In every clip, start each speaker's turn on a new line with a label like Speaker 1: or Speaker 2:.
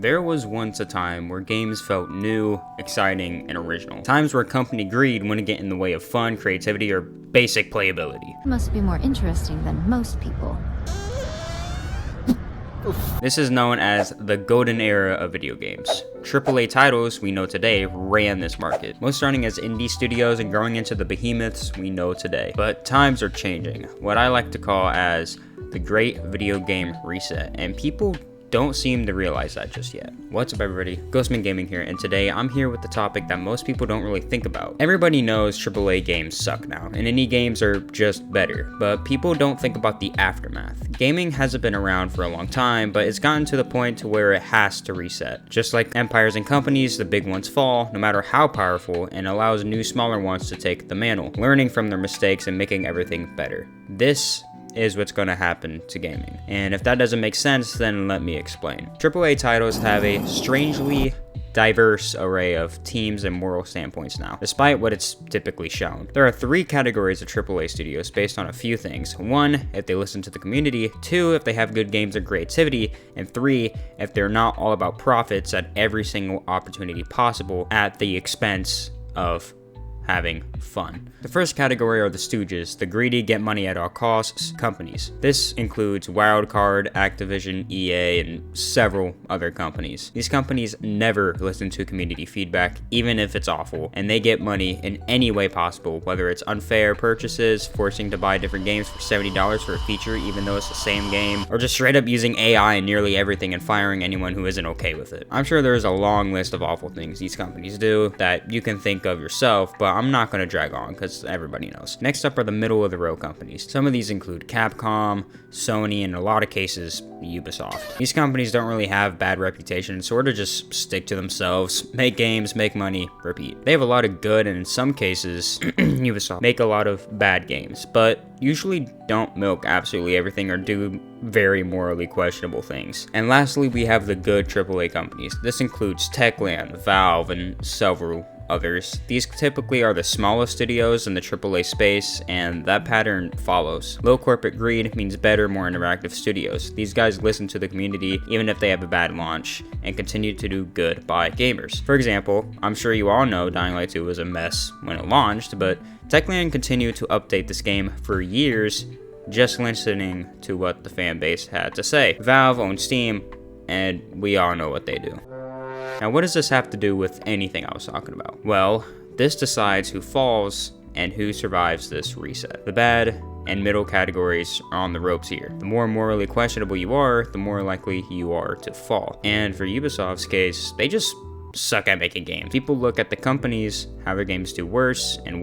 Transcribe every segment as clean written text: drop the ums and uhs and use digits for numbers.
Speaker 1: There was once a time where games felt new, exciting, and original. Times where company greed wouldn't get in the way of fun, creativity, or basic playability.
Speaker 2: Must be more interesting than most people.
Speaker 1: This is known as the golden era of video games. AAA titles we know today ran this market, most starting as indie studios and growing into the behemoths we know today. But times are changing, what I like to call as the great video game reset, and people don't seem to realize that just yet. What's up everybody, Ghostman Gaming here, and today I'm here with the topic that most people don't really think about. Everybody knows AAA games suck now, and indie games are just better, but people don't think about the aftermath. Gaming hasn't been around for a long time, but it's gotten to the point to where it has to reset. Just like empires and companies, the big ones fall, no matter how powerful, and allows new smaller ones to take the mantle, learning from their mistakes and making everything better. This is what's going to happen to gaming. And if that doesn't make sense, then let me explain. AAA titles have a strangely diverse array of teams and moral standpoints now, despite what it's typically shown. There are three categories of AAA studios based on a few things. One, if they listen to the community. Two, if they have good games and creativity. And three, if they're not all about profits at every single opportunity possible at the expense of having fun. The first category are the stooges, the greedy, get money at all costs companies. This includes Wildcard, Activision, EA, and several other companies. These companies never listen to community feedback, even if it's awful, and they get money in any way possible, whether it's unfair purchases, forcing to buy different games for $70 for a feature even though it's the same game, or just straight up using AI in nearly everything and firing anyone who isn't okay with it. I'm sure there's a long list of awful things these companies do that you can think of yourself, but I'm not going to drag on because everybody knows. Next up are the middle of the road companies. Some of these include Capcom, Sony, and in a lot of cases, Ubisoft. These companies don't really have bad reputation, sort of just stick to themselves, make games, make money, repeat. They have a lot of good, and in some cases, Ubisoft make a lot of bad games, but usually don't milk absolutely everything or do very morally questionable things. And lastly, we have the good AAA companies. This includes Techland, Valve, and several others. These typically are the smallest studios in the AAA space, and that pattern follows. Low corporate greed means better, more interactive studios. These guys listen to the community even if they have a bad launch, and continue to do good by gamers. For example, I'm sure you all know Dying Light 2 was a mess when it launched, but Techland continued to update this game for years, just listening to what the fan base had to say. Valve owns Steam, and we all know what they do. Now, what does this have to do with anything I was talking about? Well, this decides who falls and who survives this reset. The bad and middle categories are on the ropes here. The more morally questionable you are, the more likely you are to fall. And for Ubisoft's case, they just suck at making games. People look at the companies, how their games do worse, and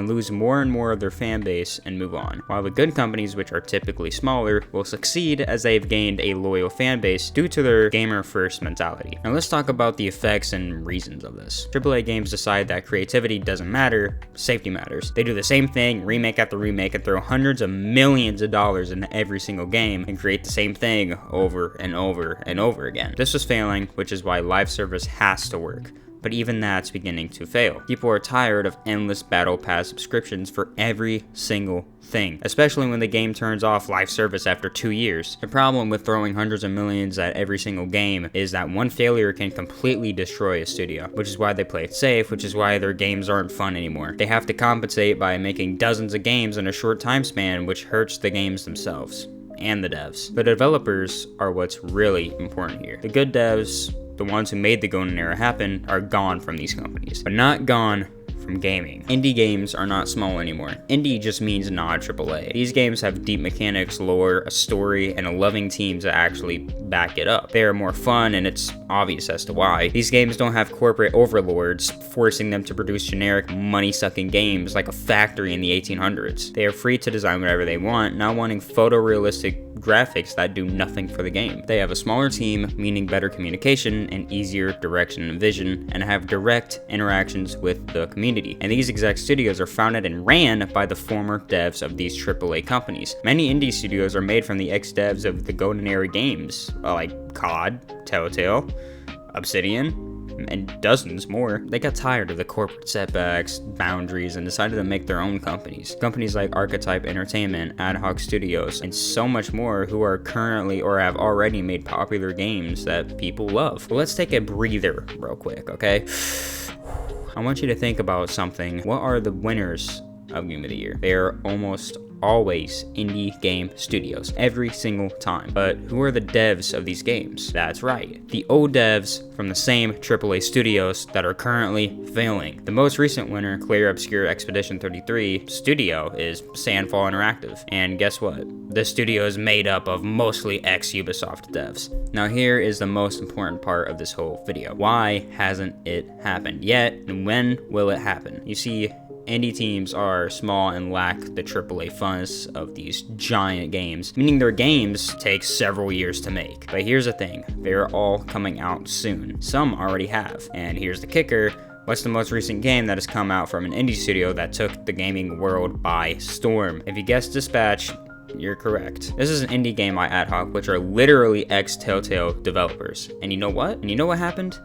Speaker 1: lose more and more of their fan base and move on. While the good companies, which are typically smaller, will succeed as they've gained a loyal fan base due to their gamer-first mentality. Now let's talk about the effects and reasons of this. AAA games decide that creativity doesn't matter, safety matters. They do the same thing, remake after remake, and throw hundreds of millions of dollars into every single game and create the same thing over and over and over again. This was failing, which is why live service has to work. But even that's beginning to fail. People are tired of endless battle pass subscriptions for every single thing, especially when the game turns off live service after 2 years. The problem with throwing hundreds of millions at every single game is that one failure can completely destroy a studio, which is why they play it safe, which is why their games aren't fun anymore. They have to compensate by making dozens of games in a short time span, which hurts the games themselves and the devs. The developers are what's really important here. The good devs, the ones who made the golden era happen, are gone from these companies, but not gone from gaming. Indie games are not small anymore. Indie just means not AAA. These games have deep mechanics, lore, a story, and a loving team to actually back it up. They are more fun, and it's obvious as to why. These games don't have corporate overlords forcing them to produce generic money-sucking games like a factory in the 1800s. They are free to design whatever they want, not wanting photorealistic graphics that do nothing for the game. They have a smaller team, meaning better communication and easier direction and vision, and have direct interactions with the community. And these exact studios are founded and ran by the former devs of these AAA companies. Many indie studios are made from the ex-devs of the golden era games, like COD, Telltale, Obsidian, and dozens more. They got tired of the corporate setbacks, boundaries, and decided to make their own companies. Companies like Archetype Entertainment, Ad Hoc Studios, and so much more who are currently or have already made popular games that people love. But let's take a breather real quick, okay? I want you to think about something. What are the winners of Game of the Year? They are almost always indie game studios, every single time. But who are the devs of these games? That's right, the old devs from the same AAA studios that are currently failing. The most recent winner, Clear Obscure Expedition 33 studio, is Sandfall Interactive. And guess what? This studio is made up of mostly ex-Ubisoft devs. Now here is the most important part of this whole video. Why hasn't it happened yet? And when will it happen? You see, indie teams are small and lack the AAA funds of these giant games, meaning their games take several years to make. But here's the thing, they're all coming out soon. Some already have. And here's the kicker, what's the most recent game that has come out from an indie studio that took the gaming world by storm? If you guessed Dispatch, you're correct. This is an indie game by Ad Hoc, which are literally ex-Telltale developers. And you know what? And you know what happened?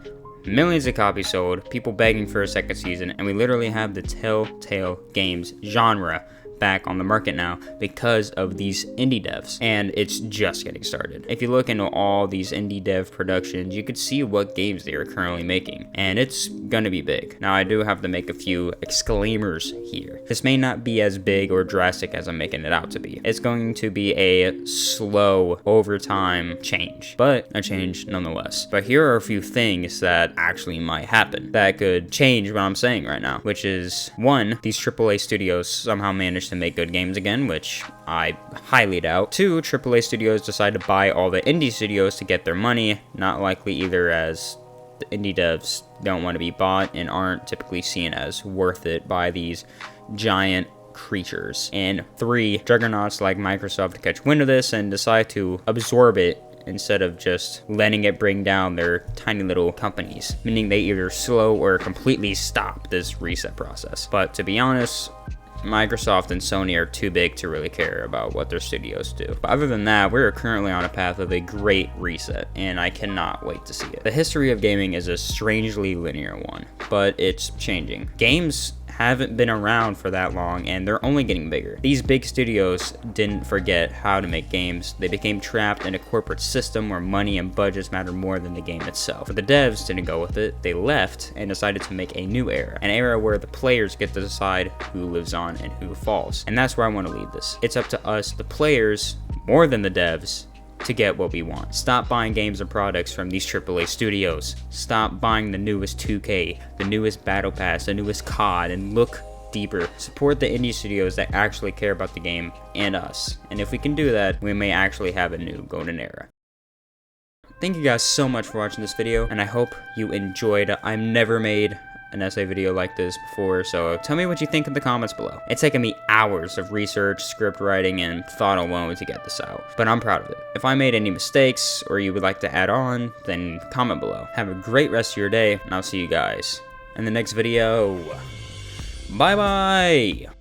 Speaker 1: Millions of copies sold, people begging for a second season, and we literally have the Telltale Games genre back on the market now because of these indie devs, and it's just getting started. If you look into all these indie dev productions, you could see what games they are currently making, and it's gonna be big. Now I do have to make a few exclaimers here. This may not be as big or drastic as I'm making it out to be. It's going to be a slow, over time change, but a change nonetheless. But here are a few things that actually might happen that could change what I'm saying right now, which is, one, these AAA studios somehow manage to make good games again, which I highly doubt. Two, AAA studios decide to buy all the indie studios to get their money. Not likely either, as the indie devs don't want to be bought and aren't typically seen as worth it by these giant creatures. And three, juggernauts like Microsoft catch wind of this and decide to absorb it instead of just letting it bring down their tiny little companies, meaning they either slow or completely stop this reset process. But to be honest, Microsoft and Sony are too big to really care about what their studios do. But other than that, we're currently on a path of a great reset, and I cannot wait to see it. The history of gaming is a strangely linear one, but it's changing. Games haven't been around for that long, and they're only getting bigger. These big studios didn't forget how to make games. They became trapped in a corporate system where money and budgets matter more than the game itself. But the devs didn't go with it. They left and decided to make a new era, an era where the players get to decide who lives on and who falls. And that's where I want to leave this. It's up to us, the players, more than the devs, to get what we want. Stop buying games and products from these AAA studios. Stop buying the newest 2K, the newest Battle Pass, the newest COD, and look deeper. Support the indie studios that actually care about the game and us. And if we can do that, we may actually have a new golden era. Thank you guys so much for watching this video, and I hope you enjoyed. I've never made an essay video like this before, so tell me what you think in the comments below. It's taken me hours of research, script writing, and thought alone to get this out, but I'm proud of it. If I made any mistakes or you would like to add on, then comment below. Have a great rest of your day, and I'll see you guys in the next video. Bye bye!